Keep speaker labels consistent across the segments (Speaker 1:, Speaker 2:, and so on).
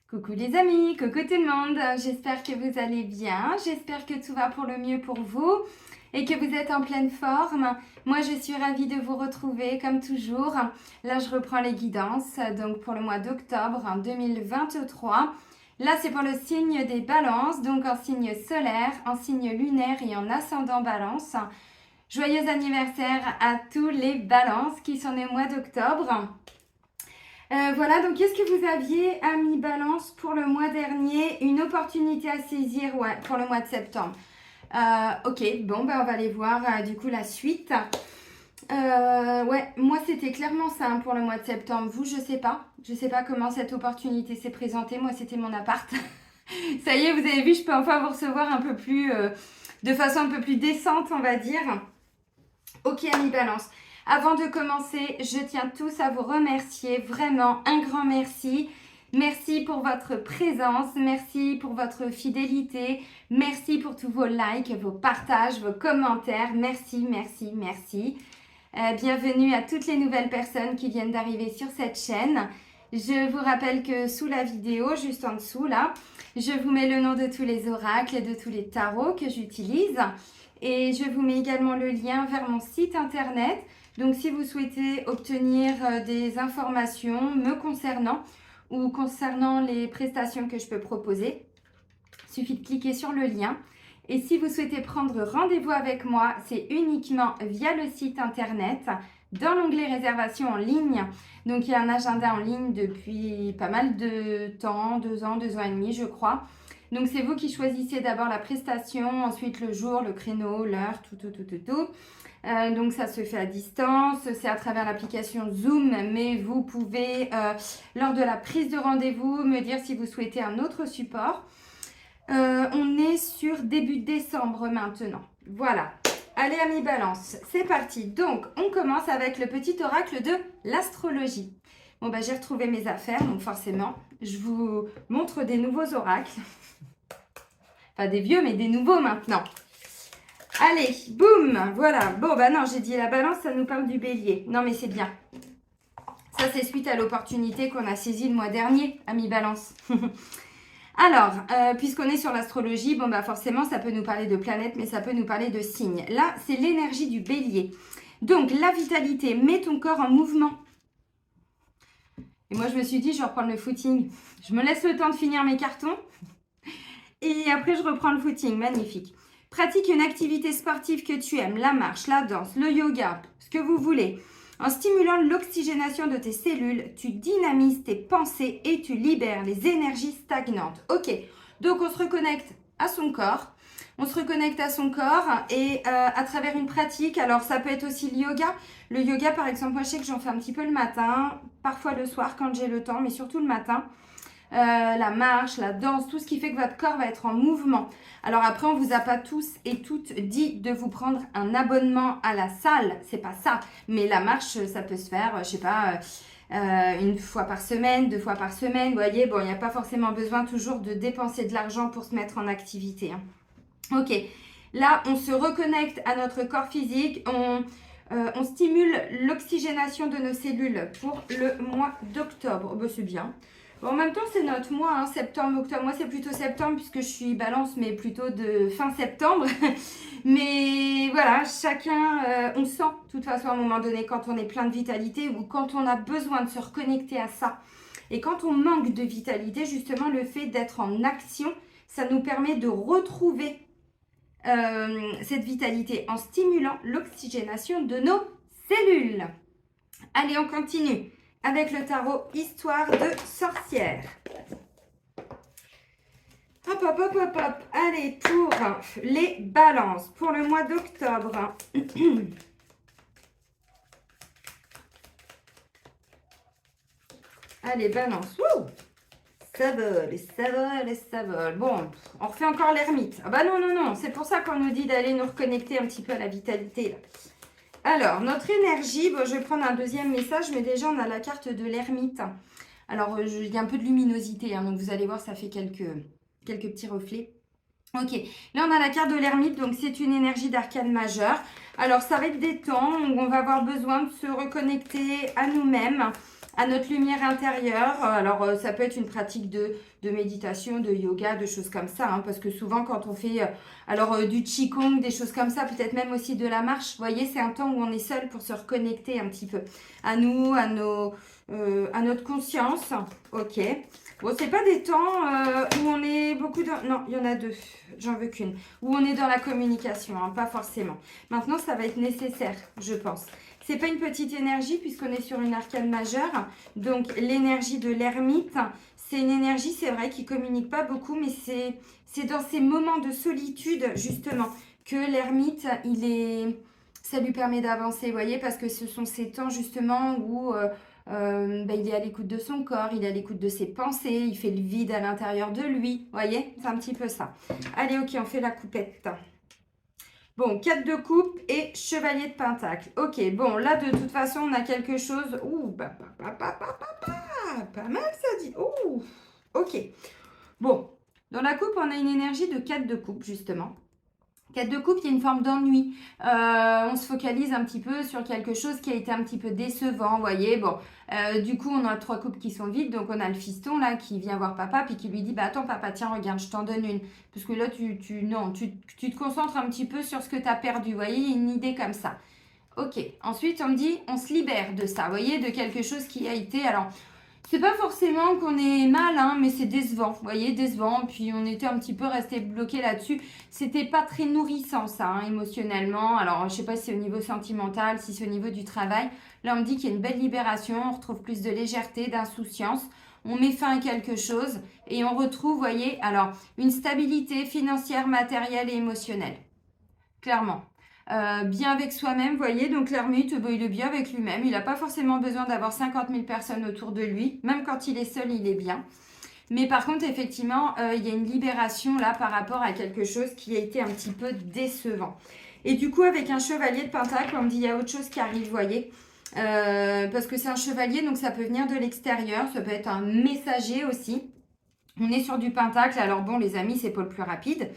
Speaker 1: Coucou les amis, coucou tout le monde, j'espère que vous allez bien, j'espère que tout va pour le mieux pour vous et que vous êtes en pleine forme. Moi je suis ravie de vous retrouver comme toujours. Là je reprends les guidances donc pour le mois d'octobre 2023. Là c'est pour le signe des balances, donc en signe solaire, en signe lunaire et en ascendant balance. Joyeux anniversaire à tous les balances qui sont nés au mois d'octobre. Voilà, donc qu'est-ce que vous aviez, amis Balance, pour le mois dernier? Une opportunité à saisir, ouais, pour le mois de septembre. Ok, bon, ben on va aller voir du coup la suite. Ouais, moi c'était clairement ça pour le mois de septembre. Vous, je sais pas. Je sais pas comment cette opportunité s'est présentée. Moi, c'était mon appart. Ça y est, vous avez vu, je peux enfin vous recevoir un peu plus, de façon un peu plus décente, on va dire. Ok, amis Balance. Avant de commencer, je tiens tous à vous remercier, vraiment un grand merci. Merci pour votre présence, merci pour votre fidélité, merci pour tous vos likes, vos partages, vos commentaires. Merci, merci, merci. Bienvenue à toutes les nouvelles personnes qui viennent d'arriver sur cette chaîne. Je vous rappelle que sous la vidéo, juste en dessous là, je vous mets le nom de tous les oracles et de tous les tarots que j'utilise. Et je vous mets également le lien vers mon site internet. Donc si vous souhaitez obtenir des informations me concernant ou concernant les prestations que je peux proposer, il suffit de cliquer sur le lien. Et si vous souhaitez prendre rendez-vous avec moi, c'est uniquement via le site internet, dans l'onglet réservation en ligne. Donc il y a un agenda en ligne depuis pas mal de temps, 2 ans, 2 ans et demi je crois. Donc c'est vous qui choisissez d'abord la prestation, ensuite le jour, le créneau, l'heure, tout. Donc ça se fait à distance, c'est à travers l'application Zoom, mais vous pouvez, lors de la prise de rendez-vous, me dire si vous souhaitez un autre support. On est sur début décembre maintenant. Voilà. Allez, amis Balance, c'est parti. Donc, on commence avec le petit oracle de l'astrologie. Bon, bah, j'ai retrouvé mes affaires, donc forcément, je vous montre des nouveaux oracles. Pas des vieux, mais des nouveaux maintenant. Allez, boum, voilà. Bon, bah non, j'ai dit la balance, ça nous parle du bélier. Non, mais c'est bien. Ça, c'est suite à l'opportunité qu'on a saisie le mois dernier, amis Balance. Alors, puisqu'on est sur l'astrologie, bon, bah forcément, ça peut nous parler de planètes, mais ça peut nous parler de signes. Là, c'est l'énergie du bélier. Donc, la vitalité, mets ton corps en mouvement. Et moi, je me suis dit, je vais reprendre le footing. Je me laisse le temps de finir mes cartons. Et après, je reprends le footing. Magnifique. Pratique une activité sportive que tu aimes, la marche, la danse, le yoga, ce que vous voulez. En stimulant l'oxygénation de tes cellules, tu dynamises tes pensées et tu libères les énergies stagnantes. Ok, donc on se reconnecte à son corps. On se reconnecte à son corps et à travers une pratique. Alors, ça peut être aussi le yoga. Le yoga, par exemple, moi, je sais que j'en fais un petit peu le matin, parfois le soir quand j'ai le temps, mais surtout le matin. La marche, la danse, tout ce qui fait que votre corps va être en mouvement. Alors après, on vous a pas tous et toutes dit de vous prendre un abonnement à la salle, c'est pas ça. Mais la marche, ça peut se faire, je sais pas, une fois par semaine, 2 fois par semaine. Vous voyez, bon, il n'y a pas forcément besoin toujours de dépenser de l'argent pour se mettre en activité. Hein. Ok, là, on se reconnecte à notre corps physique, on stimule l'oxygénation de nos cellules pour le mois d'octobre. Bah, c'est bien. Bon, en même temps, c'est notre mois, hein, septembre, octobre. Moi, c'est plutôt septembre puisque je suis balance, mais plutôt de fin septembre. Mais voilà, chacun, on sent, de toute façon, à un moment donné, quand on est plein de vitalité ou quand on a besoin de se reconnecter à ça. Et quand on manque de vitalité, justement, le fait d'être en action, ça nous permet de retrouver cette vitalité en stimulant l'oxygénation de nos cellules. Allez, on continue avec le tarot Histoire de sorcière. Hop, hop, hop, hop, hop. Allez, pour les balances, pour le mois d'octobre. Allez, balance. Wouh, ça vole, ça vole, ça vole. Bon, on refait encore l'ermite. Ah bah non, c'est pour ça qu'on nous dit d'aller nous reconnecter un petit peu à la vitalité, là. Alors, notre énergie, bon, je vais prendre un deuxième message, mais déjà, on a la carte de l'ermite. Alors, il y a un peu de luminosité, hein, donc vous allez voir, ça fait quelques petits reflets. Ok, là, on a la carte de l'ermite, donc c'est une énergie d'arcane majeure. Alors, ça va être des temps où on va avoir besoin de se reconnecter à nous-mêmes, à notre lumière intérieure. Alors, ça peut être une pratique de méditation, de yoga, de choses comme ça, hein, parce que souvent, quand on fait du qigong, des choses comme ça, peut-être même aussi de la marche, vous voyez, c'est un temps où on est seul pour se reconnecter un petit peu à nous, à notre conscience. Ok. Bon, c'est pas des temps où on est beaucoup dans... Non, il y en a deux, j'en veux qu'une. Où on est dans la communication, hein, pas forcément. Maintenant, ça va être nécessaire, je pense. C'est pas une petite énergie puisqu'on est sur une arcane majeure. Donc, l'énergie de l'ermite, c'est une énergie, c'est vrai, qui communique pas beaucoup, mais c'est dans ces moments de solitude, justement, que l'ermite, ça lui permet d'avancer, vous voyez, parce que ce sont ces temps, justement, où... il est à l'écoute de son corps, il est à l'écoute de ses pensées, il fait le vide à l'intérieur de lui. Vous voyez, c'est un petit peu ça. Allez, ok, on fait la coupette. Bon, 4 de coupe et chevalier de pentacle. Ok, bon, là, de toute façon, on a quelque chose... Ouh, pas mal, ça dit. Ouh, ok. Bon, dans la coupe, on a une énergie de 4 de coupe, justement. 4 de coupe, il y a une forme d'ennui. On se focalise un petit peu sur quelque chose qui a été un petit peu décevant, vous voyez. Bon, du coup, on a 3 coupes qui sont vides. Donc, on a le fiston, là, qui vient voir papa, puis qui lui dit, bah attends, papa, tiens, regarde, je t'en donne une. Parce que là, tu te concentres un petit peu sur ce que tu as perdu, vous voyez, une idée comme ça. Ok, ensuite, on me dit, on se libère de ça, vous voyez, de quelque chose qui a été... Alors, c'est pas forcément qu'on est mal, hein, mais c'est décevant, vous voyez, décevant. Puis on était un petit peu resté bloqué là-dessus. C'était pas très nourrissant, ça, hein, émotionnellement. Alors, je sais pas si c'est au niveau sentimental, si c'est au niveau du travail. Là, on me dit qu'il y a une belle libération, on retrouve plus de légèreté, d'insouciance. On met fin à quelque chose et on retrouve, vous voyez, alors, une stabilité financière, matérielle et émotionnelle. Clairement. Bien avec soi-même, vous voyez, donc l'ermite, il est bien avec lui-même. Il n'a pas forcément besoin d'avoir 50 000 personnes autour de lui. Même quand il est seul, il est bien. Mais par contre, effectivement, il y a une libération là par rapport à quelque chose qui a été un petit peu décevant. Et du coup, avec un chevalier de pentacle, on me dit il y a autre chose qui arrive, vous voyez. Parce que c'est un chevalier, donc ça peut venir de l'extérieur. Ça peut être un messager aussi. On est sur du pentacle. Alors bon, les amis, c'est pas le plus rapide.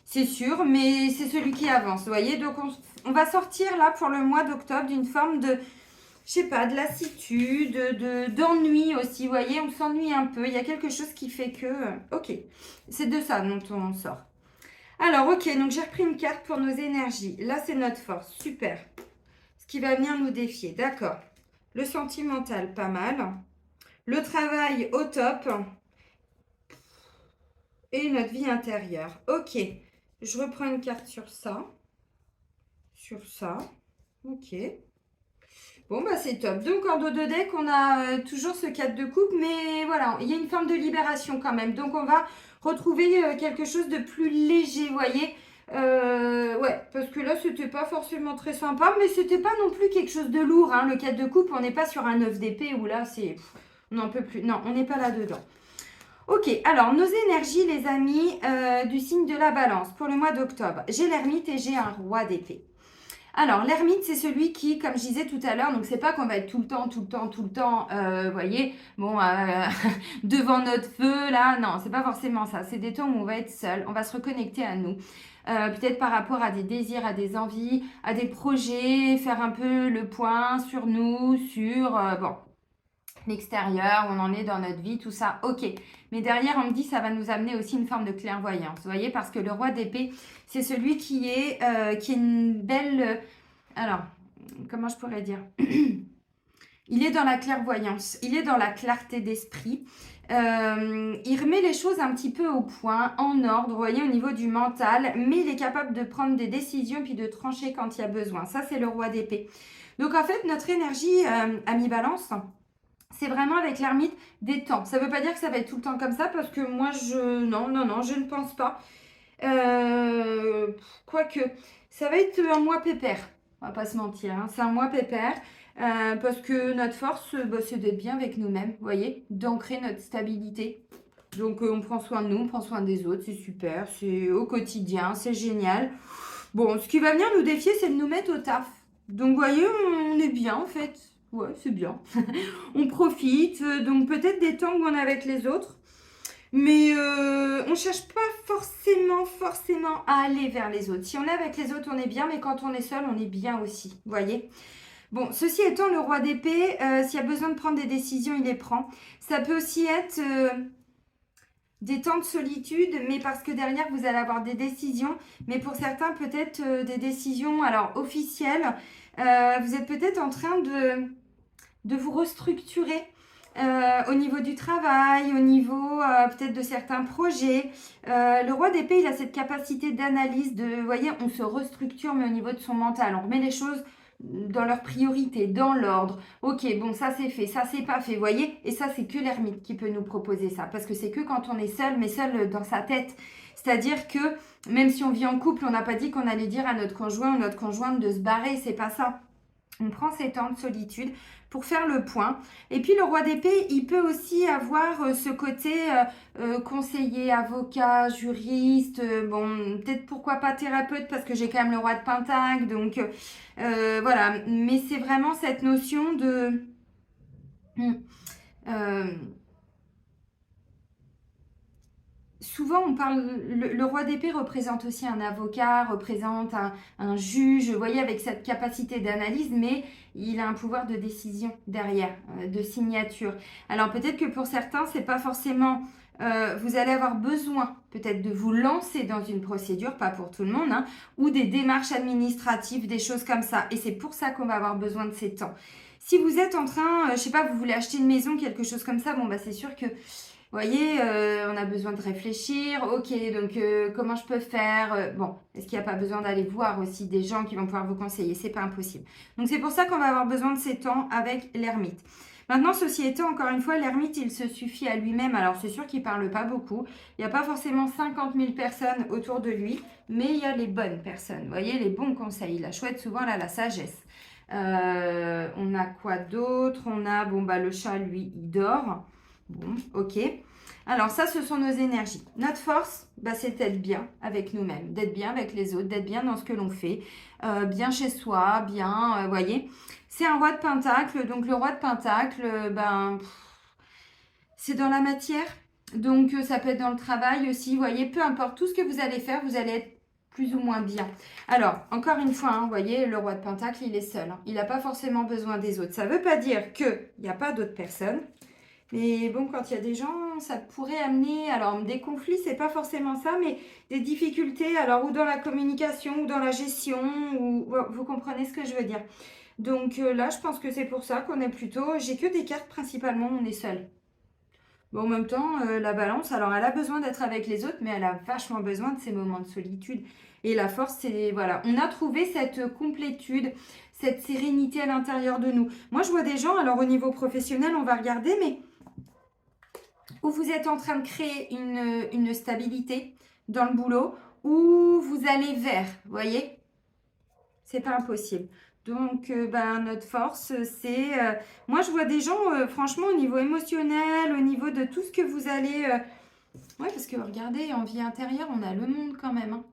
Speaker 1: C'est sûr, mais c'est celui qui avance, vous voyez. Donc, on va sortir là pour le mois d'octobre d'une forme de, je sais pas, de lassitude, d'ennui aussi, vous voyez. On s'ennuie un peu. Il y a quelque chose qui fait que... Ok, c'est de ça dont on sort. Alors, ok, donc j'ai repris une carte pour nos énergies. Là, c'est notre force, super. Ce qui va venir nous défier, d'accord. Le sentimental, pas mal. Le travail, au top. Et notre vie intérieure, ok. Je reprends une carte sur ça. Sur ça. Ok. Bon, bah c'est top. Donc, en dos de deck, on a toujours ce 4 de coupe. Mais voilà, il y a une forme de libération quand même. Donc, on va retrouver quelque chose de plus léger, vous voyez. Ouais, parce que là, c'était pas forcément très sympa. Mais c'était pas non plus quelque chose de lourd, hein. Le 4 de coupe, on n'est pas sur un 9 d'épée où là, c'est... On n'en peut plus. Non, on n'est pas là-dedans. Ok, alors nos énergies, les amis, du signe de la balance pour le mois d'octobre. J'ai l'ermite et j'ai un roi d'épée. Alors, l'ermite, c'est celui qui, comme je disais tout à l'heure, donc c'est pas qu'on va être tout le temps, vous voyez, bon, devant notre feu, là, non, c'est pas forcément ça. C'est des temps où on va être seul, on va se reconnecter à nous. Peut-être par rapport à des désirs, à des envies, à des projets, faire un peu le point sur nous, sur, l'extérieur, où on en est dans notre vie, tout ça, ok. Mais derrière, on me dit, ça va nous amener aussi une forme de clairvoyance, vous voyez, parce que le roi d'épée, c'est celui qui est une belle... alors, comment je pourrais dire? Il est dans la clairvoyance, il est dans la clarté d'esprit. Il remet les choses un petit peu au point, en ordre, vous voyez, au niveau du mental, mais il est capable de prendre des décisions puis de trancher quand il y a besoin. Ça, c'est le roi d'épée. Donc, en fait, notre énergie à mi-balance... c'est vraiment avec l'ermite des temps. Ça ne veut pas dire que ça va être tout le temps comme ça parce que moi, non, je ne pense pas. Quoique, ça va être un mois pépère. On va pas se mentir, hein. C'est un mois pépère parce que notre force, c'est d'être bien avec nous-mêmes, vous voyez, d'ancrer notre stabilité. Donc, on prend soin de nous, on prend soin des autres, c'est super, c'est au quotidien, c'est génial. Bon, ce qui va venir nous défier, c'est de nous mettre au taf. Donc, vous voyez, on est bien en fait. Ouais, c'est bien. On profite, donc peut-être des temps où on est avec les autres. Mais on ne cherche pas forcément à aller vers les autres. Si on est avec les autres, on est bien, mais quand on est seul, on est bien aussi. Vous voyez? Bon, ceci étant, le roi d'épée, s'il y a besoin de prendre des décisions, il les prend. Ça peut aussi être des temps de solitude, mais parce que derrière, vous allez avoir des décisions. Mais pour certains, peut-être des décisions alors officielles. Vous êtes peut-être en train de vous restructurer au niveau du travail, au niveau peut-être de certains projets. Le roi d'épée, il a cette capacité d'analyse, vous voyez, on se restructure, mais au niveau de son mental, on remet les choses dans leur priorité, dans l'ordre. Ok, bon, ça c'est fait, ça c'est pas fait, vous voyez. Et ça, c'est que l'ermite qui peut nous proposer ça, parce que c'est que quand on est seul, mais seul dans sa tête. C'est-à-dire que même si on vit en couple, on n'a pas dit qu'on allait dire à notre conjoint ou notre conjointe de se barrer, c'est pas ça. On prend ces temps de solitude pour faire le point. Et puis le roi d'épée, il peut aussi avoir ce côté conseiller, avocat, juriste, bon, peut-être pourquoi pas thérapeute parce que j'ai quand même le roi de Pentacle. Donc voilà, mais c'est vraiment cette notion de... souvent, on parle, le roi d'épée représente aussi un avocat, représente un juge, vous voyez, avec cette capacité d'analyse, mais il a un pouvoir de décision derrière, de signature. Alors peut-être que pour certains, c'est pas forcément, vous allez avoir besoin peut-être de vous lancer dans une procédure, pas pour tout le monde, hein, ou des démarches administratives, des choses comme ça. Et c'est pour ça qu'on va avoir besoin de ces temps. Si vous êtes en train, je sais pas, vous voulez acheter une maison, quelque chose comme ça, bon bah c'est sûr que vous voyez, on a besoin de réfléchir. Ok, donc comment je peux faire? Bon, est-ce qu'il n'y a pas besoin d'aller voir aussi des gens qui vont pouvoir vous conseiller? C'est pas impossible. Donc c'est pour ça qu'on va avoir besoin de ces temps avec l'ermite. Maintenant, ceci étant, encore une fois, l'ermite, il se suffit à lui-même. Alors c'est sûr qu'il ne parle pas beaucoup. Il n'y a pas forcément 50 000 personnes autour de lui, mais il y a les bonnes personnes. Vous voyez, les bons conseils. La chouette, souvent, là, la sagesse. On a quoi d'autre? On a, bon, bah le chat, lui, il dort. Bon, ok. Alors ça, ce sont nos énergies. Notre force, bah, c'est d'être bien avec nous-mêmes, d'être bien avec les autres, d'être bien dans ce que l'on fait, bien chez soi, bien, voyez. C'est un roi de pentacle, donc le roi de pentacle, c'est dans la matière. Donc ça peut être dans le travail aussi, voyez, peu importe, tout ce que vous allez faire, vous allez être plus ou moins bien. Alors, encore une fois, vous voyez, le roi de pentacle, il est seul. Hein. Il n'a pas forcément besoin des autres. Ça ne veut pas dire qu'il n'y a pas d'autres personnes. Mais bon, quand il y a des gens, ça pourrait amener, alors des conflits, c'est pas forcément ça, mais des difficultés, alors ou dans la communication, ou dans la gestion, ou vous comprenez ce que je veux dire. Donc là, je pense que c'est pour ça qu'on est plutôt, j'ai que des cartes principalement, on est seul. Bon, en même temps, la balance, alors elle a besoin d'être avec les autres, mais elle a vachement besoin de ces moments de solitude. Et la force, c'est, voilà, on a trouvé cette complétude, cette sérénité à l'intérieur de nous. Moi, je vois des gens, alors au niveau professionnel, on va regarder, mais où vous êtes en train de créer une stabilité dans le boulot, où vous allez vers, vous voyez, c'est pas impossible. Donc, notre force, c'est... moi, je vois des gens, franchement, au niveau émotionnel, au niveau de tout ce que vous allez... ouais, parce que regardez, en vie intérieure, on a le monde quand même. Hein.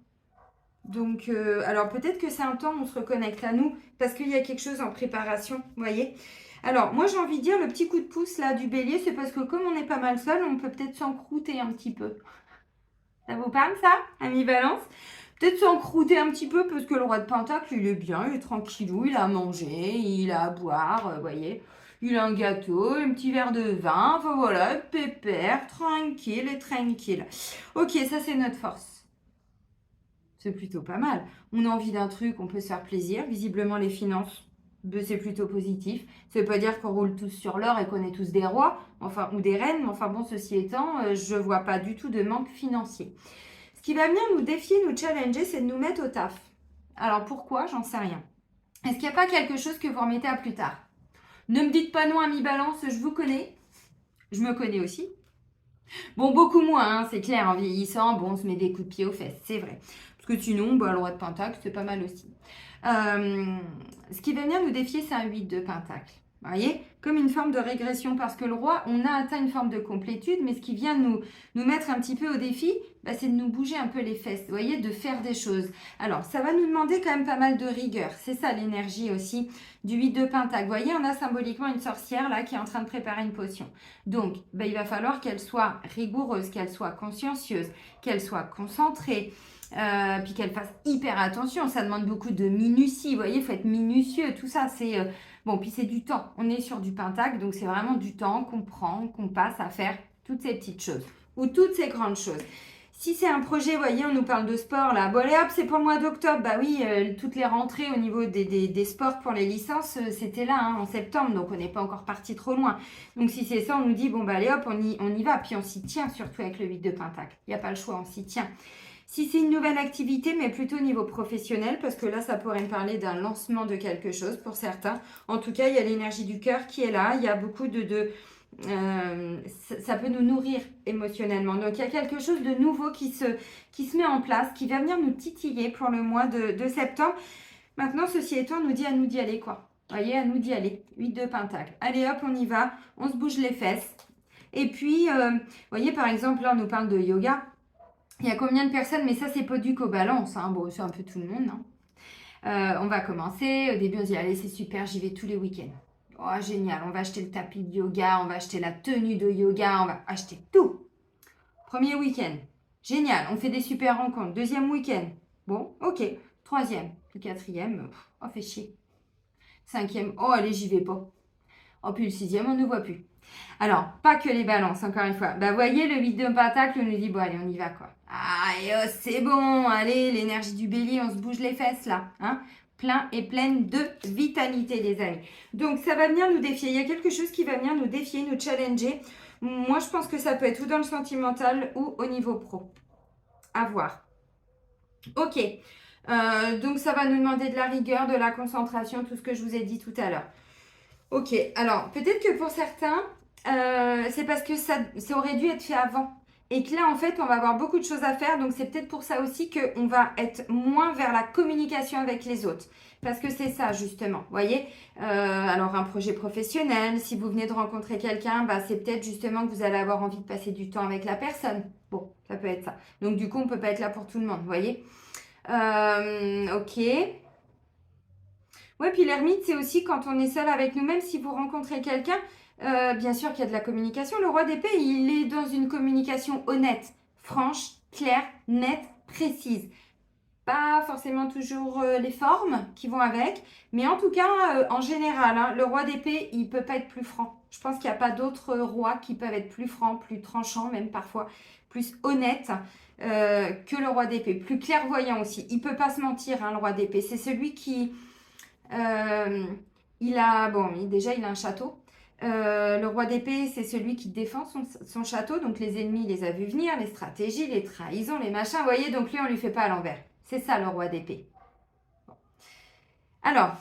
Speaker 1: Donc, alors peut-être que c'est un temps où on se reconnecte à nous, parce qu'il y a quelque chose en préparation, vous voyez. Alors, moi, j'ai envie de dire, le petit coup de pouce, là, du bélier, c'est parce que comme on est pas mal seul, on peut peut-être s'encrouter un petit peu. Ça vous parle, ça, ami Balance? Peut-être s'encrouter un petit peu, parce que le roi de Pentacle, il est bien, il est tranquillou, il a à manger, il a à boire, vous voyez. Il a un gâteau, un petit verre de vin, enfin voilà, pépère, tranquille et tranquille. Ok, ça, c'est notre force. C'est plutôt pas mal. On a envie d'un truc, on peut se faire plaisir. Visiblement, les finances, c'est plutôt positif. Ça ne veut pas dire qu'on roule tous sur l'or et qu'on est tous des rois, enfin, ou des reines, mais enfin bon, ceci étant, je ne vois pas du tout de manque financier. Ce qui va venir nous défier, nous challenger, c'est de nous mettre au taf. Alors pourquoi? J'en sais rien. Est-ce qu'il n'y a pas quelque chose que vous remettez à plus tard? Ne me dites pas non, ami Balance, je vous connais. Je me connais aussi. Bon, beaucoup moins, hein, c'est clair, en vieillissant, bon, on se met des coups de pied aux fesses, c'est vrai. Parce que sinon, le roi de Pentacle, c'est pas mal aussi. Ce qui va venir nous défier, c'est un 8 de Pentacle. Vous voyez, comme une forme de régression, parce que le roi, on a atteint une forme de complétude, mais ce qui vient nous mettre un petit peu au défi, c'est de nous bouger un peu les fesses, vous voyez, de faire des choses. Alors, ça va nous demander quand même pas mal de rigueur. C'est ça l'énergie aussi du 8 de Pentacle. Vous voyez, on a symboliquement une sorcière là qui est en train de préparer une potion. Donc, il va falloir qu'elle soit rigoureuse, qu'elle soit consciencieuse, qu'elle soit concentrée, puis qu'elle fasse hyper attention. Ça demande beaucoup de minutie, vous voyez, il faut être minutieux, tout ça, c'est... bon, puis c'est du temps. On est sur du pentacle, donc c'est vraiment du temps qu'on prend, qu'on passe à faire toutes ces petites choses ou toutes ces grandes choses. Si c'est un projet, vous voyez, on nous parle de sport là. Bon, allez hop, c'est pour le mois d'octobre. Bah oui, toutes les rentrées au niveau des sports pour les licences, c'était là, hein, en septembre. Donc, on n'est pas encore parti trop loin. Donc, si c'est ça, on nous dit, bon, bah allez hop, on y va. Puis, on s'y tient, surtout avec le 8 de Pentacle. Il n'y a pas le choix, on s'y tient. Si c'est une nouvelle activité, mais plutôt au niveau professionnel, parce que là, ça pourrait me parler d'un lancement de quelque chose pour certains. En tout cas, il y a l'énergie du cœur qui est là. Il y a beaucoup ça peut nous nourrir émotionnellement. Donc, il y a quelque chose de nouveau qui se met en place, qui va venir nous titiller pour le mois de septembre. Maintenant, ceci étant, on nous dit à nous d'y aller, quoi. Vous voyez, à nous d'y aller. 8 de Pentacle. Allez, hop, on y va. On se bouge les fesses. Et puis, vous voyez, par exemple, là, on nous parle de yoga. Il y a combien de personnes? Mais ça, c'est pas dû qu'aux balances. Hein. Bon, c'est un peu tout le monde. Hein. On va commencer. Au début, on se dit, allez, c'est super, j'y vais tous les week-ends. Oh, génial, on va acheter le tapis de yoga, on va acheter la tenue de yoga, on va acheter tout. Premier week-end, génial, on fait des super rencontres. Deuxième week-end, bon, ok. Troisième, le quatrième, oh, fait chier. Cinquième, oh, allez, j'y vais pas. Oh, puis le sixième, on ne voit plus. Alors, pas que les balances, encore une fois. Bah, voyez, le 8 de pentacle, on nous dit, bon, allez, on y va, quoi. Ah, et oh, c'est bon, allez, l'énergie du bélier, on se bouge les fesses, là, hein. Plein et pleine de vitalité, les amis. Donc, ça va venir nous défier. Il y a quelque chose qui va venir nous défier, nous challenger. Moi, je pense que ça peut être ou dans le sentimental ou au niveau pro. À voir. Ok. Donc, ça va nous demander de la rigueur, de la concentration, tout ce que je vous ai dit tout à l'heure. Ok. Alors, peut-être que pour certains, c'est parce que ça aurait dû être fait avant. Et que là, en fait, on va avoir beaucoup de choses à faire. Donc, c'est peut-être pour ça aussi qu'on va être moins vers la communication avec les autres. Parce que c'est ça, justement. Vous voyez, alors, un projet professionnel, si vous venez de rencontrer quelqu'un, bah, c'est peut-être justement que vous allez avoir envie de passer du temps avec la personne. Bon, ça peut être ça. Donc, du coup, on ne peut pas être là pour tout le monde, vous voyez. Ok. Ouais, puis l'ermite, c'est aussi quand on est seul avec nous-mêmes, si vous rencontrez quelqu'un, bien sûr qu'il y a de la communication. Le roi d'épée, il est dans une communication honnête, franche, claire, nette, précise. Pas forcément toujours les formes qui vont avec, mais en tout cas, en général, hein, le roi d'épée, il ne peut pas être plus franc. Je pense qu'il n'y a pas d'autres rois qui peuvent être plus francs, plus tranchants, même parfois plus honnêtes que le roi d'épée. Plus clairvoyant aussi. Il ne peut pas se mentir, hein, le roi d'épée. C'est celui qui... déjà, il a un château. Le roi d'épée, c'est celui qui défend son château. Donc, les ennemis, il les a vus venir, les stratégies, les trahisons, les machins. Vous voyez, donc lui, on ne lui fait pas à l'envers. C'est ça, le roi d'épée. Bon. Alors,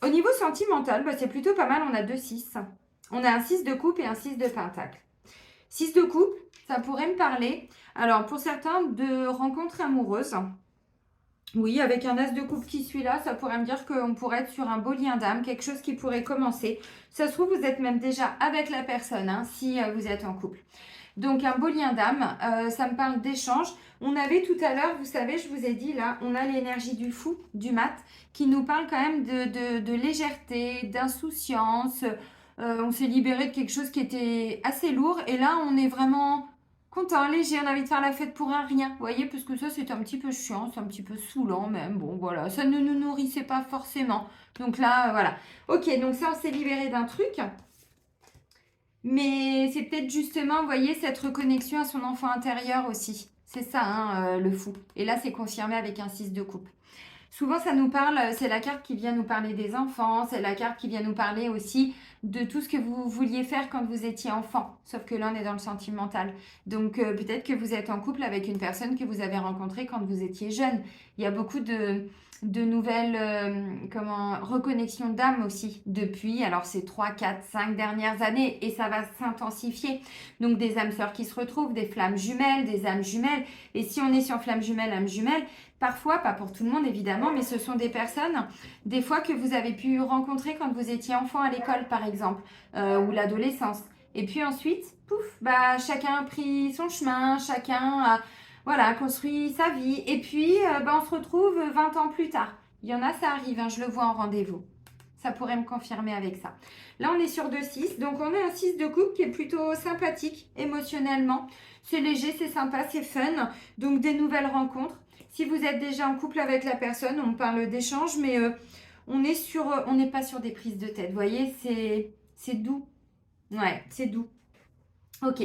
Speaker 1: au niveau sentimental, bah, c'est plutôt pas mal. On a 2 6. On a un 6 de coupe et un 6 de pentacle. 6 de coupe, ça pourrait me parler. Alors, pour certains, de rencontres amoureuses. Oui, avec un as de coupe qui suit là, ça pourrait me dire qu'on pourrait être sur un beau lien d'âme, quelque chose qui pourrait commencer. Ça se trouve, vous êtes même déjà avec la personne, hein, si vous êtes en couple. Donc, un beau lien d'âme, ça me parle d'échange. On avait tout à l'heure, vous savez, je vous ai dit là, on a l'énergie du fou, du mat, qui nous parle quand même de légèreté, d'insouciance. On s'est libéré de quelque chose qui était assez lourd. Et là, on est vraiment... content, léger, on a envie de faire la fête pour un rien. Vous voyez, parce que ça, c'est un petit peu chiant, c'est un petit peu saoulant même. Bon, voilà, ça ne nous nourrissait pas forcément. Donc là, voilà. Ok, donc ça, on s'est libéré d'un truc. Mais c'est peut-être justement, vous voyez, cette reconnexion à son enfant intérieur aussi. C'est ça, hein, le fou. Et là, c'est confirmé avec un 6 de coupe. Souvent, ça nous parle, c'est la carte qui vient nous parler des enfants, c'est la carte qui vient nous parler aussi de tout ce que vous vouliez faire quand vous étiez enfant. Sauf que là, on est dans le sentimental. Donc, peut-être que vous êtes en couple avec une personne que vous avez rencontrée quand vous étiez jeune. Il y a beaucoup de nouvelles reconnexions d'âme aussi depuis, alors c'est 3, 4, 5 dernières années et ça va s'intensifier. Donc, des âmes sœurs qui se retrouvent, des flammes jumelles, des âmes jumelles. Et si on est sur flammes jumelles, âmes jumelles, parfois, pas pour tout le monde évidemment, mais ce sont des personnes, des fois que vous avez pu rencontrer quand vous étiez enfant à l'école par exemple, ou l'adolescence. Et puis ensuite, pouf, bah, chacun a pris son chemin, chacun a construit sa vie. Et puis, on se retrouve 20 ans plus tard. Il y en a, ça arrive, hein, je le vois en rendez-vous. Ça pourrait me confirmer avec ça. Là, on est sur 2-6. Donc, on a un 6 de coupe qui est plutôt sympathique émotionnellement. C'est léger, c'est sympa, c'est fun. Donc, des nouvelles rencontres. Si vous êtes déjà en couple avec la personne, on parle d'échange, mais on n'est pas sur des prises de tête. Vous voyez, c'est doux. Ouais, c'est doux. Ok.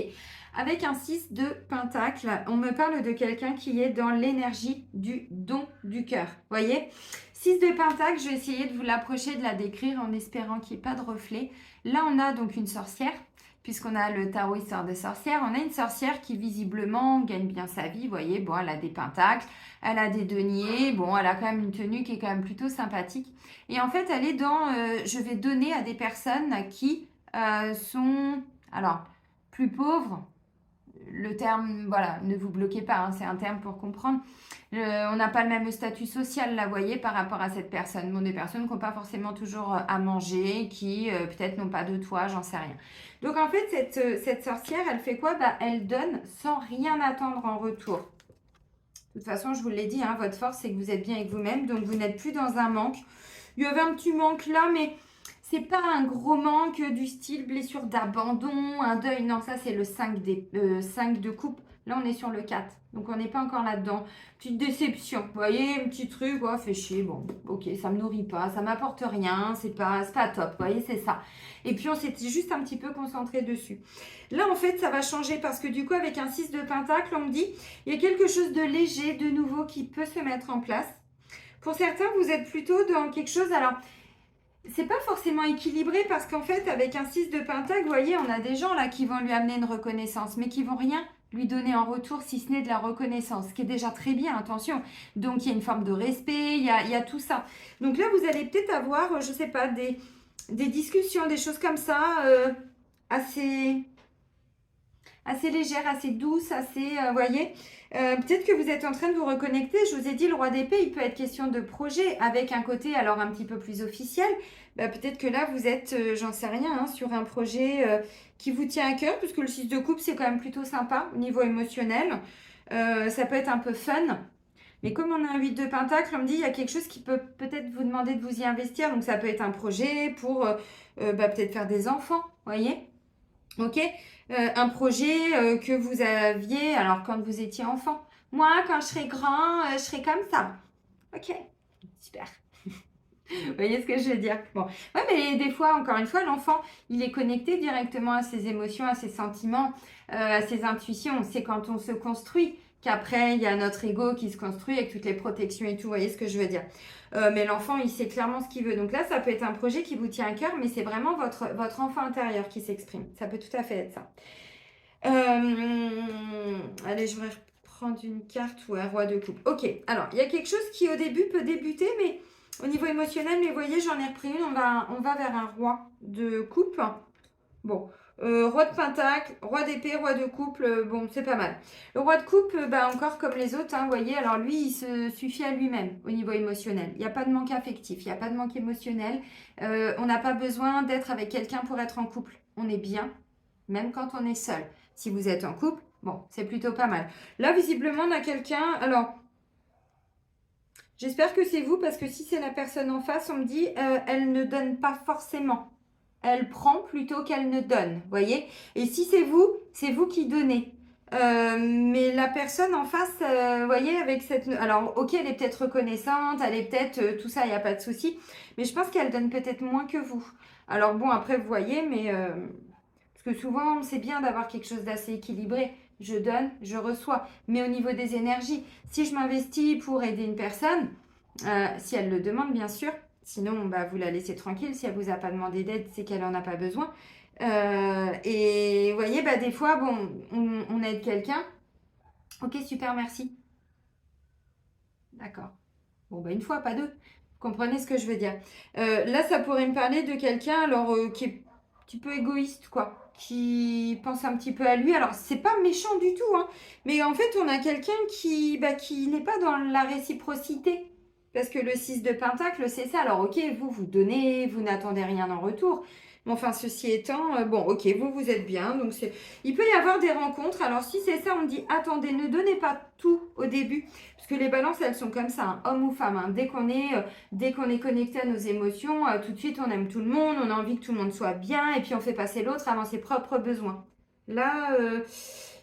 Speaker 1: Avec un 6 de pentacle, on me parle de quelqu'un qui est dans l'énergie du don du cœur. Vous voyez, 6 de pentacle, je vais essayer de vous l'approcher, de la décrire en espérant qu'il n'y ait pas de reflet. Là, on a donc une sorcière, puisqu'on a le tarot histoire de sorcière. On a une sorcière qui visiblement gagne bien sa vie. Vous voyez, bon, elle a des pentacles, elle a des deniers. Bon, elle a quand même une tenue qui est quand même plutôt sympathique. Et en fait, elle est dans je vais donner à des personnes qui sont, alors, plus pauvres. Le terme, voilà, ne vous bloquez pas, hein, c'est un terme pour comprendre. On n'a pas le même statut social, là, vous voyez, par rapport à cette personne. Bon, des personnes qui n'ont pas forcément toujours à manger, qui peut-être n'ont pas de toit, j'en sais rien. Donc, en fait, cette sorcière, elle fait quoi? Elle donne sans rien attendre en retour. De toute façon, je vous l'ai dit, hein, votre force, c'est que vous êtes bien avec vous-même, donc vous n'êtes plus dans un manque. Il y avait un petit manque là, mais c'est pas un gros manque du style blessure d'abandon, un deuil. Non, ça, c'est le 5 de coupe. Là, on est sur le 4. Donc, on n'est pas encore là-dedans. Petite déception. Vous voyez, un petit truc, oh, fait chier. Bon, ok, ça me nourrit pas, ça m'apporte rien. C'est pas top. Vous voyez, c'est ça. Et puis, on s'était juste un petit peu concentré dessus. Là, en fait, ça va changer parce que du coup, avec un 6 de pentacle, on me dit, il y a quelque chose de léger, de nouveau qui peut se mettre en place. Pour certains, vous êtes plutôt dans quelque chose, alors, c'est pas forcément équilibré parce qu'en fait, avec un 6 de pentacle, vous voyez, on a des gens là qui vont lui amener une reconnaissance, mais qui vont rien lui donner en retour si ce n'est de la reconnaissance, ce qui est déjà très bien, attention. Donc, il y a une forme de respect, il y a tout ça. Donc là, vous allez peut-être avoir, je sais pas, des discussions, des choses comme ça, assez légères, assez douces, assez, voyez, peut-être que vous êtes en train de vous reconnecter. Je vous ai dit, le roi d'épée, il peut être question de projet avec un côté alors un petit peu plus officiel. Peut-être que là, vous êtes, j'en sais rien, hein, sur un projet qui vous tient à cœur, puisque le 6 de coupe, c'est quand même plutôt sympa au niveau émotionnel. Ça peut être un peu fun. Mais comme on a un 8 de pentacle, on me dit, il y a quelque chose qui peut peut-être vous demander de vous y investir. Donc, ça peut être un projet pour peut-être faire des enfants, voyez. Ok, un projet que vous aviez alors quand vous étiez enfant. Moi, quand je serai grand, je serai comme ça. Ok, super. Vous voyez ce que je veux dire? Bon, ouais, mais des fois, encore une fois, l'enfant, il est connecté directement à ses émotions, à ses sentiments, à ses intuitions. C'est quand on se construit qu'après, il y a notre ego qui se construit avec toutes les protections et tout. Vous voyez ce que je veux dire? Mais l'enfant, il sait clairement ce qu'il veut. Donc là, ça peut être un projet qui vous tient à cœur, mais c'est vraiment votre enfant intérieur qui s'exprime. Ça peut tout à fait être ça. Allez, je vais reprendre une carte ou un roi de coupe. Ok, alors, il y a quelque chose qui, au début, peut débuter, mais au niveau émotionnel, mais vous voyez, j'en ai repris une. On va vers un roi de coupe. Bon, roi de pentacle, roi d'épée, roi de couple, bon, c'est pas mal. Le roi de coupe, encore comme les autres, hein, vous voyez, alors lui, il se suffit à lui-même au niveau émotionnel. Il n'y a pas de manque affectif, il n'y a pas de manque émotionnel. On n'a pas besoin d'être avec quelqu'un pour être en couple. On est bien, même quand on est seul. Si vous êtes en couple, bon, c'est plutôt pas mal. Là, visiblement, on a quelqu'un, alors... J'espère que c'est vous, parce que si c'est la personne en face, on me dit, elle ne donne pas forcément. Elle prend plutôt qu'elle ne donne, voyez. Et si c'est vous qui donnez. Mais la personne en face, voyez, avec cette... Alors, ok, elle est peut-être reconnaissante, elle est peut-être... tout ça, il n'y a pas de souci. Mais je pense qu'elle donne peut-être moins que vous. Alors bon, après, vous voyez, mais... parce que souvent, c'est bien d'avoir quelque chose d'assez équilibré. Je donne, je reçois. Mais au niveau des énergies, si je m'investis pour aider une personne, si elle le demande, bien sûr, sinon, vous la laissez tranquille. Si elle ne vous a pas demandé d'aide, c'est qu'elle n'en a pas besoin. Et vous voyez, des fois, bon, on aide quelqu'un. Ok, super, merci. D'accord. Bon, une fois, pas deux. Vous comprenez ce que je veux dire. Là, ça pourrait me parler de quelqu'un, alors, qui est un petit peu égoïste, quoi. Qui pense un petit peu à lui. Alors, c'est pas méchant du tout, hein. Mais en fait, on a quelqu'un qui n'est pas dans la réciprocité. Parce que le 6 de pentacle, c'est ça. Alors, ok, vous donnez, vous n'attendez rien en retour. Enfin, ceci étant, bon, ok, vous êtes bien. Donc, il peut y avoir des rencontres. Alors, si c'est ça, on dit, attendez, ne donnez pas tout au début. Parce que les balances, elles sont comme ça, hein, homme ou femme. Hein. Dès qu'on est connecté à nos émotions, tout de suite, on aime tout le monde. On a envie que tout le monde soit bien. Et puis, on fait passer l'autre avant ses propres besoins. Là,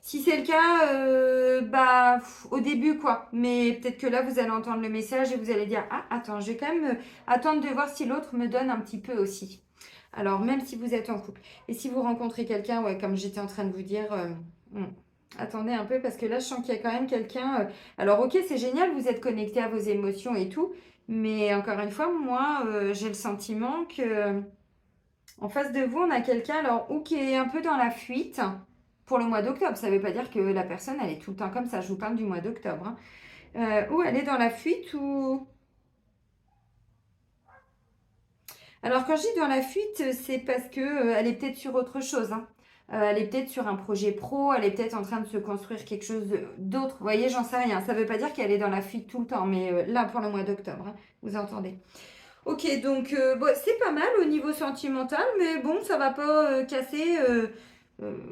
Speaker 1: si c'est le cas, au début, quoi. Mais peut-être que là, vous allez entendre le message et vous allez dire, ah, attends, je vais quand même attendre de voir si l'autre me donne un petit peu aussi. Alors, même si vous êtes en couple. Et si vous rencontrez quelqu'un, ouais, comme j'étais en train de vous dire, attendez un peu, parce que là, je sens qu'il y a quand même quelqu'un. Alors, ok, c'est génial, vous êtes connecté à vos émotions et tout. Mais encore une fois, moi, j'ai le sentiment que en face de vous, on a quelqu'un, alors, ou qui est un peu dans la fuite pour le mois d'octobre. Ça ne veut pas dire que la personne, elle est tout le temps comme ça. Je vous parle du mois d'octobre. Hein. Ou elle est dans la fuite, ou... Alors, quand je dis dans la fuite, c'est parce que elle est peut-être sur autre chose. Hein. Elle est peut-être sur un projet pro, elle est peut-être en train de se construire quelque chose d'autre. Vous voyez, j'en sais rien. Ça ne veut pas dire qu'elle est dans la fuite tout le temps, mais là, pour le mois d'octobre, hein, vous entendez. Ok, donc bon, c'est pas mal au niveau sentimental, mais bon, ça va pas casser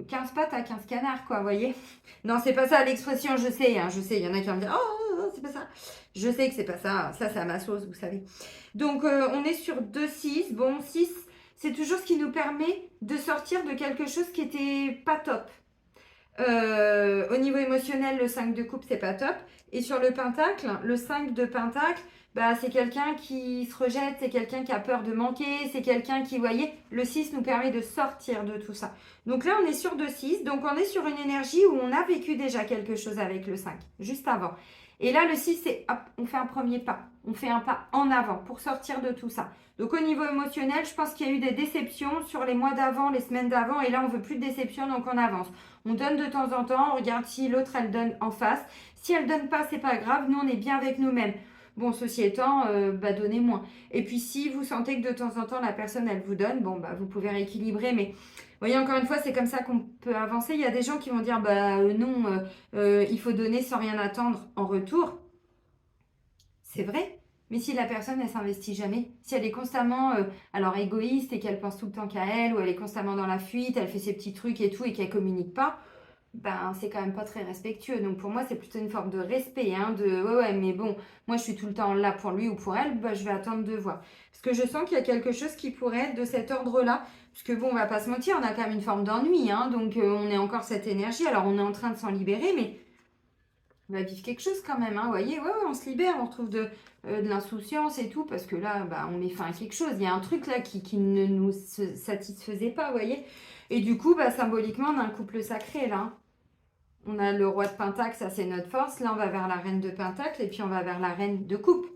Speaker 1: 15 pattes à 15 canards, quoi, vous voyez. Non, c'est pas ça l'expression, je sais, il y en a qui vont me dire, oh, c'est pas ça. Je sais que c'est pas ça, ça, c'est à ma sauce, vous savez. Donc, on est sur 2-6. Bon, 6, c'est toujours ce qui nous permet de sortir de quelque chose qui était pas top. Au niveau émotionnel, le 5 de coupe, c'est pas top. Et sur le pentacle, le 5 de pentacle, bah, c'est quelqu'un qui se rejette, c'est quelqu'un qui a peur de manquer, c'est quelqu'un qui, vous voyez, le 6 nous permet de sortir de tout ça. Donc là, on est sur 2-6, donc on est sur une énergie où on a vécu déjà quelque chose avec le 5, juste avant. Et là, le 6, c'est hop, on fait un premier pas, on fait un pas en avant pour sortir de tout ça. Donc au niveau émotionnel, je pense qu'il y a eu des déceptions sur les mois d'avant, les semaines d'avant, et là, on veut plus de déceptions, donc on avance. On donne de temps en temps, on regarde si l'autre, elle donne en face. Si elle donne pas, c'est pas grave, nous, on est bien avec nous-mêmes. Bon, ceci étant, donnez moins. Et puis, si vous sentez que de temps en temps, la personne, elle vous donne, bon, vous pouvez rééquilibrer. Mais, vous voyez, encore une fois, c'est comme ça qu'on peut avancer. Il y a des gens qui vont dire, non, il faut donner sans rien attendre en retour. C'est vrai. Mais si la personne, elle s'investit jamais, si elle est constamment alors égoïste et qu'elle pense tout le temps qu'à elle, ou elle est constamment dans la fuite, elle fait ses petits trucs et tout, et qu'elle communique pas, c'est quand même pas très respectueux. Donc pour moi, c'est plutôt une forme de respect, hein, de ouais, mais bon, moi je suis tout le temps là pour lui ou pour elle, je vais attendre de voir. Parce que je sens qu'il y a quelque chose qui pourrait être de cet ordre-là. Parce que bon, on va pas se mentir, on a quand même une forme d'ennui, hein, donc on est encore cette énergie. Alors on est en train de s'en libérer, mais on va vivre quelque chose quand même, hein, vous voyez, ouais, on se libère, on retrouve de l'insouciance et tout, parce que là, on met fin à quelque chose. Il y a un truc là qui ne nous satisfaisait pas, vous voyez. Et du coup, symboliquement, on a un couple sacré là. Hein. On a le roi de Pentacle, ça c'est notre force. Là, on va vers la reine de Pentacle et puis on va vers la reine de coupe.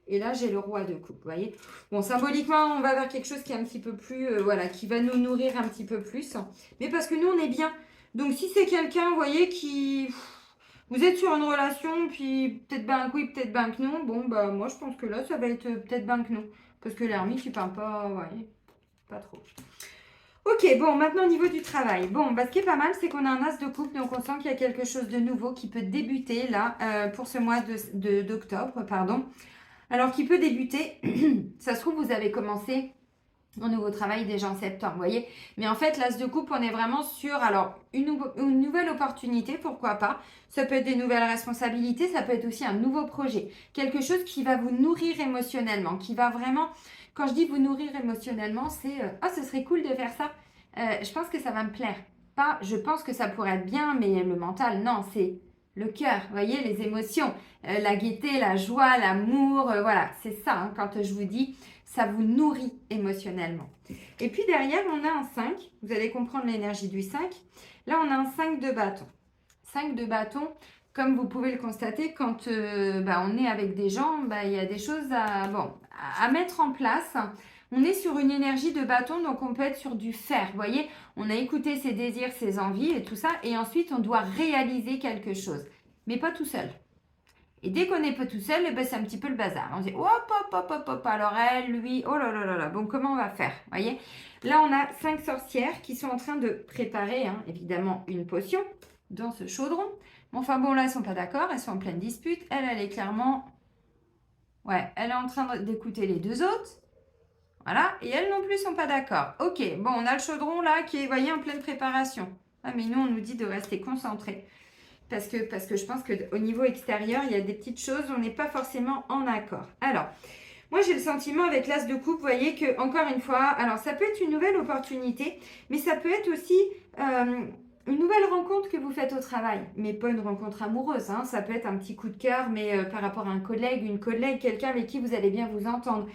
Speaker 1: Et là, j'ai le roi de coupe, vous voyez. Bon, symboliquement, on va vers quelque chose qui est un petit peu plus, qui va nous nourrir un petit peu plus. Mais parce que nous, on est bien. Donc, si c'est quelqu'un, vous voyez, qui... Vous êtes sur une relation, puis peut-être ben que oui, peut-être ben que non. Bon, moi, je pense que là, ça va être peut-être ben que non. Parce que l'ermite, il parle pas, ouais, pas trop. Ok, bon, maintenant au niveau du travail. Bon, ce qui est pas mal, c'est qu'on a un as de coupe, donc on sent qu'il y a quelque chose de nouveau qui peut débuter là, pour ce mois d'octobre, pardon. Alors, qui peut débuter, ça se trouve, vous avez commencé un nouveau travail déjà en septembre, vous voyez. Mais en fait, l'as de coupe, on est vraiment sur, alors, une nouvelle opportunité, pourquoi pas. Ça peut être des nouvelles responsabilités, ça peut être aussi un nouveau projet. Quelque chose qui va vous nourrir émotionnellement, qui va vraiment... Quand je dis vous nourrir émotionnellement, c'est ce serait cool de faire ça. Je pense que ça va me plaire. Pas, je pense que ça pourrait être bien, mais le mental, non, c'est le cœur, vous voyez, les émotions, la gaieté, la joie, l'amour, voilà, c'est ça, hein, quand je vous dis, ça vous nourrit émotionnellement. Et puis derrière, on a un 5, vous allez comprendre l'énergie du 5. Là, on a un 5 de bâton. 5 de bâton, comme vous pouvez le constater, quand on est avec des gens, il y a des choses à mettre en place. On est sur une énergie de bâton, donc on peut être sur du faire. Vous voyez, on a écouté ses désirs, ses envies et tout ça, et ensuite on doit réaliser quelque chose, mais pas tout seul. Et dès qu'on n'est pas tout seul, c'est un petit peu le bazar. On dit hop, alors elle, lui, oh là là là là, bon, comment on va faire? Vous voyez, là on a 5 sorcières qui sont en train de préparer, évidemment, une potion dans ce chaudron. Enfin bon, là, elles sont pas d'accord, elles sont en pleine dispute. Elle est clairement... Ouais, elle est en train d'écouter les deux autres. Voilà, et elles non plus sont pas d'accord. Ok, bon, on a le chaudron là qui est, vous voyez, en pleine préparation. Ah, mais nous, on nous dit de rester concentrés. Parce que je pense qu'au niveau extérieur, il y a des petites choses, on n'est pas forcément en accord. Alors, moi, j'ai le sentiment avec l'as de coupe, vous voyez que, encore une fois, alors ça peut être une nouvelle opportunité, mais ça peut être aussi une nouvelle rencontre que vous faites au travail. Mais pas une rencontre amoureuse, hein. Ça peut être un petit coup de cœur, mais par rapport à un collègue, une collègue, quelqu'un avec qui vous allez bien vous entendre.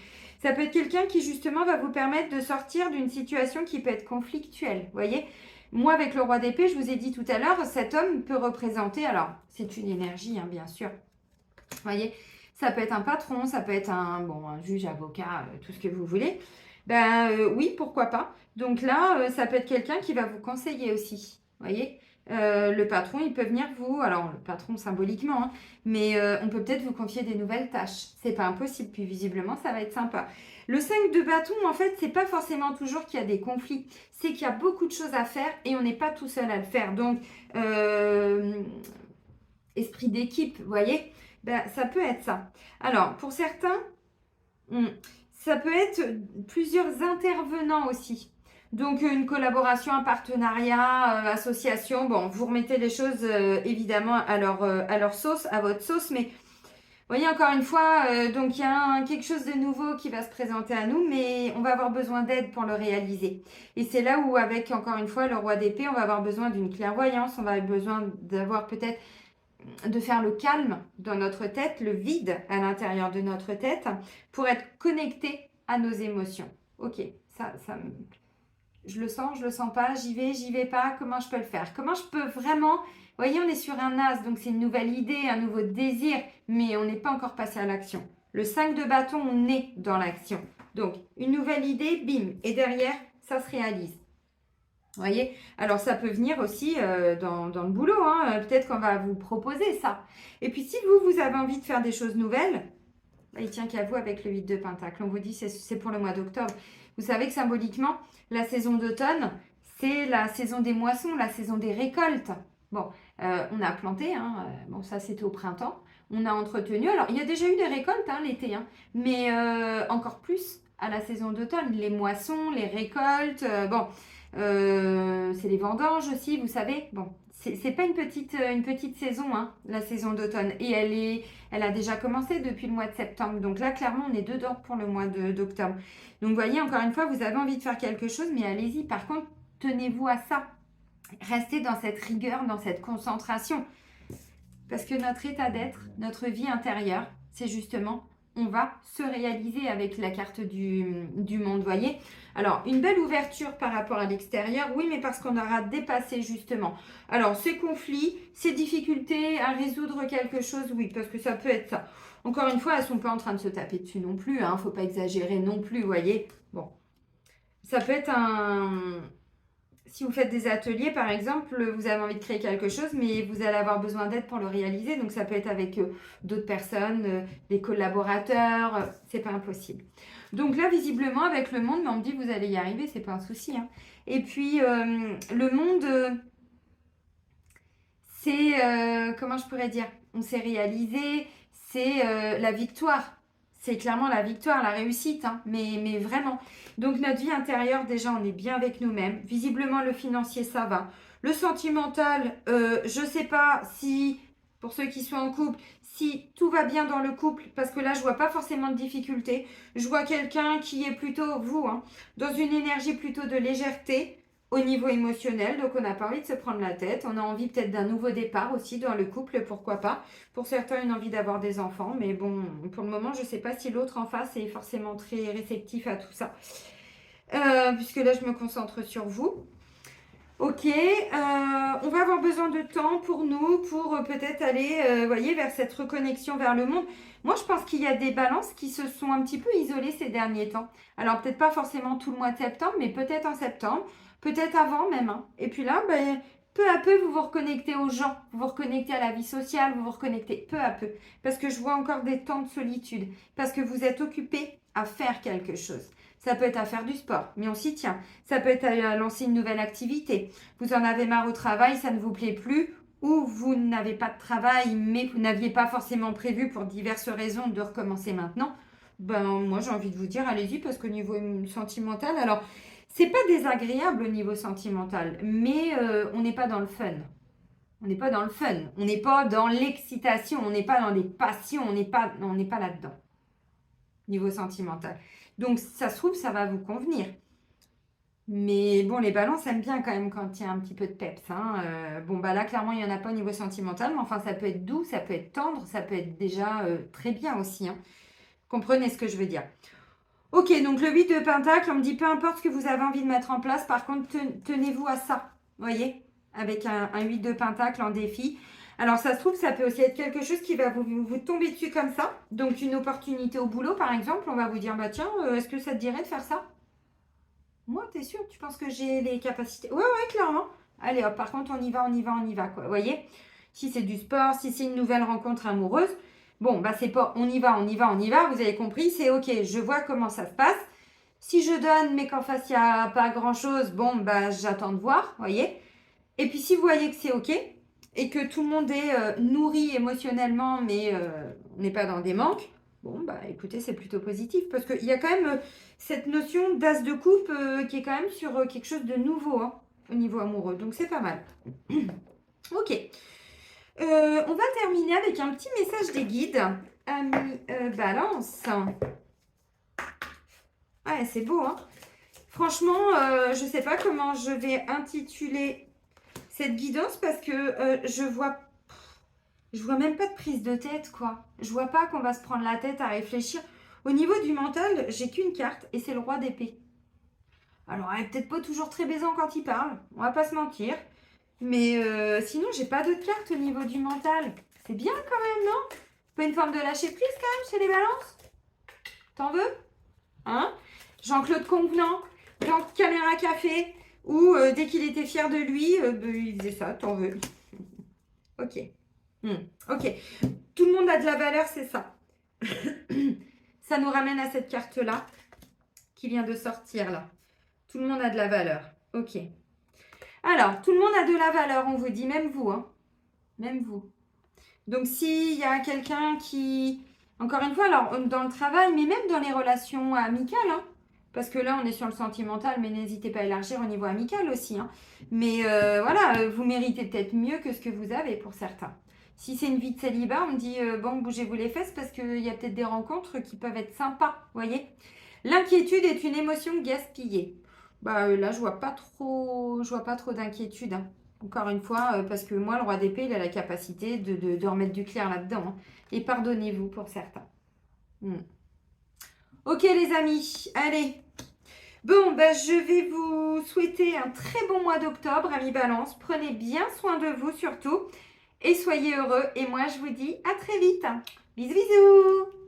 Speaker 1: Ça peut être quelqu'un qui, justement, va vous permettre de sortir d'une situation qui peut être conflictuelle, vous voyez. Moi, avec le roi d'épée, je vous ai dit tout à l'heure, cet homme peut représenter, alors, c'est une énergie, hein, bien sûr, vous voyez. Ça peut être un patron, ça peut être un juge, avocat, tout ce que vous voulez. Oui, pourquoi pas. Donc là, ça peut être quelqu'un qui va vous conseiller aussi. Vous voyez, le patron, il peut venir alors le patron symboliquement, hein, mais on peut peut-être vous confier des nouvelles tâches. C'est pas impossible, puis visiblement, ça va être sympa. Le 5 de bâton, en fait, c'est pas forcément toujours qu'il y a des conflits. C'est qu'il y a beaucoup de choses à faire et on n'est pas tout seul à le faire. Donc, esprit d'équipe, vous voyez. Ça peut être ça. Alors, pour certains, ça peut être plusieurs intervenants aussi. Donc, une collaboration, un partenariat, association. Bon, vous remettez les choses évidemment à leur sauce, à votre sauce. Mais, vous voyez, encore une fois, donc il y a quelque chose de nouveau qui va se présenter à nous, mais on va avoir besoin d'aide pour le réaliser. Et c'est là où, avec, encore une fois, le roi d'épée, on va avoir besoin d'une clairvoyance. On va avoir besoin d'avoir peut-être de faire le calme dans notre tête, le vide à l'intérieur de notre tête pour être connecté à nos émotions. Ok, je le sens pas, j'y vais pas, comment je peux le faire? Comment je peux vraiment... Vous voyez, on est sur un as, donc c'est une nouvelle idée, un nouveau désir, mais on n'est pas encore passé à l'action. Le 5 de bâton, on est dans l'action. Donc, une nouvelle idée, bim, et derrière, ça se réalise. Vous voyez, alors ça peut venir aussi dans le boulot, hein. Peut-être qu'on va vous proposer ça. Et puis si vous avez envie de faire des choses nouvelles, il tient qu'à vous avec le 8 de Pentacle. On vous dit c'est pour le mois d'octobre. Vous savez que symboliquement, la saison d'automne, c'est la saison des moissons, la saison des récoltes. Bon, on a planté, hein. Bon, ça c'était au printemps. On a entretenu. Alors, il y a déjà eu des récoltes l'été, hein, mais encore plus à la saison d'automne. Les moissons, les récoltes, c'est les vendanges aussi, vous savez. Bon, c'est pas une petite saison, hein, la saison d'automne. Et elle a déjà commencé depuis le mois de septembre. Donc là, clairement, on est dedans pour le mois d'octobre. Donc, vous voyez, encore une fois, vous avez envie de faire quelque chose, mais allez-y. Par contre, tenez-vous à ça. Restez dans cette rigueur, dans cette concentration. Parce que notre état d'être, notre vie intérieure, c'est justement, on va se réaliser avec la carte du monde, voyez. Alors, une belle ouverture par rapport à l'extérieur, oui, mais parce qu'on aura dépassé justement. Alors, ces conflits, ces difficultés à résoudre quelque chose, oui, parce que ça peut être ça. Encore une fois, elles ne sont pas en train de se taper dessus non plus, hein, faut pas exagérer non plus, voyez. Bon, ça peut être si vous faites des ateliers, par exemple, vous avez envie de créer quelque chose, mais vous allez avoir besoin d'aide pour le réaliser. Donc, ça peut être avec d'autres personnes, des collaborateurs. C'est pas impossible. Donc là, visiblement, avec le monde, mais on me dit que vous allez y arriver, c'est pas un souci, hein. Et puis, le monde, c'est, comment je pourrais dire, on s'est réalisé, c'est la victoire. C'est clairement la victoire, la réussite, hein, mais vraiment. Donc, notre vie intérieure, déjà, on est bien avec nous-mêmes. Visiblement, le financier, ça va. Le sentimental, je ne sais pas si, pour ceux qui sont en couple, si tout va bien dans le couple, parce que là, je ne vois pas forcément de difficultés. Je vois quelqu'un qui est plutôt, vous, hein, dans une énergie plutôt de légèreté au niveau émotionnel. Donc, on n'a pas envie de se prendre la tête. On a envie peut-être d'un nouveau départ aussi dans le couple, pourquoi pas. Pour certains, une envie d'avoir des enfants. Mais bon, pour le moment, je ne sais pas si l'autre en face est forcément très réceptif à tout ça. Puisque là, je me concentre sur vous. Ok, on va avoir besoin de temps pour nous, pour peut-être aller, voyez, vers cette reconnexion vers le monde. Moi, je pense qu'il y a des balances qui se sont un petit peu isolées ces derniers temps. Alors, peut-être pas forcément tout le mois de septembre, mais peut-être en septembre, peut-être avant même, hein. Et puis là, peu à peu, vous vous reconnectez aux gens, vous vous reconnectez à la vie sociale, vous vous reconnectez peu à peu. Parce que je vois encore des temps de solitude, parce que vous êtes occupé à faire quelque chose. Ça peut être à faire du sport, mais on s'y tient. Ça peut être à lancer une nouvelle activité. Vous en avez marre au travail, ça ne vous plaît plus, ou vous n'avez pas de travail, mais vous n'aviez pas forcément prévu pour diverses raisons de recommencer maintenant. Ben, moi, j'ai envie de vous dire, allez-y, parce qu'au niveau sentimental, alors, c'est pas désagréable au niveau sentimental, mais on n'est pas dans le fun. On n'est pas dans le fun, on n'est pas dans l'excitation, on n'est pas dans des passions, on n'est pas là-dedans, niveau sentimental. Donc, ça se trouve, ça va vous convenir. Mais bon, les balances aiment bien quand même quand il y a un petit peu de peps, hein. Bon, bah là, clairement, il n'y en a pas au niveau sentimental, mais enfin, ça peut être doux, ça peut être tendre, ça peut être déjà très bien aussi, hein. Comprenez ce que je veux dire. Ok, donc le 8 de Pentacle, on me dit peu importe ce que vous avez envie de mettre en place, par contre, tenez-vous à ça, voyez, avec un 8 de Pentacle en défi. Alors, ça se trouve, ça peut aussi être quelque chose qui va vous tomber dessus comme ça. Donc, une opportunité au boulot, par exemple, on va vous dire, bah tiens, est-ce que ça te dirait de faire ça? Moi, t'es sûr? Tu penses que j'ai les capacités? Ouais, ouais, clairement. Allez, hop, par contre, on y va, on y va, on y va, quoi. Vous voyez? Si c'est du sport, si c'est une nouvelle rencontre amoureuse, bon, bah, c'est pas on y va, on y va, on y va. Vous avez compris, c'est ok, je vois comment ça se passe. Si je donne, mais qu'en face, il n'y a pas grand-chose, bon, bah, j'attends de voir, vous voyez? Et puis, si vous voyez que c'est ok et que tout le monde est nourri émotionnellement, mais on n'est pas dans des manques, bon, bah écoutez, c'est plutôt positif parce qu'il y a quand même cette notion d'as de coupe qui est quand même sur quelque chose de nouveau hein, au niveau amoureux. Donc, c'est pas mal. Ok. On va terminer avec un petit message des guides. Amis Balance. Ouais, c'est beau, hein. Franchement, je ne sais pas comment je vais intituler cette guidance parce que je vois même pas de prise de tête, quoi. Je vois pas qu'on va se prendre la tête à réfléchir. Au niveau du mental, j'ai qu'une carte et c'est le roi d'épée. Alors, elle est peut-être pas toujours très baisant quand il parle, on va pas se mentir. Mais sinon, j'ai pas d'autres cartes au niveau du mental. C'est bien quand même, non? Pas une forme de lâcher prise quand même chez les balances? T'en veux? Hein? Jean-Claude Convenant, dans Caméra Café, où dès qu'il était fier de lui, il faisait ça, t'en veux. Ok. Ok. Tout le monde a de la valeur, c'est ça. Ça nous ramène à cette carte-là, qui vient de sortir là. Tout le monde a de la valeur. Ok. Alors, tout le monde a de la valeur, on vous dit, même vous, hein. Même vous. Donc, s'il y a quelqu'un qui... Encore une fois, alors, dans le travail, mais même dans les relations amicales, hein, parce que là, on est sur le sentimental, mais n'hésitez pas à élargir au niveau amical aussi. Hein. Mais voilà, vous méritez peut-être mieux que ce que vous avez pour certains. Si c'est une vie de célibat, on me dit, bon, bougez-vous les fesses parce qu'il y a peut-être des rencontres qui peuvent être sympas, voyez. L'inquiétude est une émotion gaspillée. Bah, là, je vois pas trop d'inquiétude. Hein. Encore une fois, parce que moi, le roi d'épée, il a la capacité de remettre du clair là-dedans. Hein. Et pardonnez-vous pour certains. Ok les amis, allez. Bon, bah, je vais vous souhaiter un très bon mois d'octobre, amis Balance. Prenez bien soin de vous surtout. Et soyez heureux. Et moi, je vous dis à très vite. Bisous, bisous.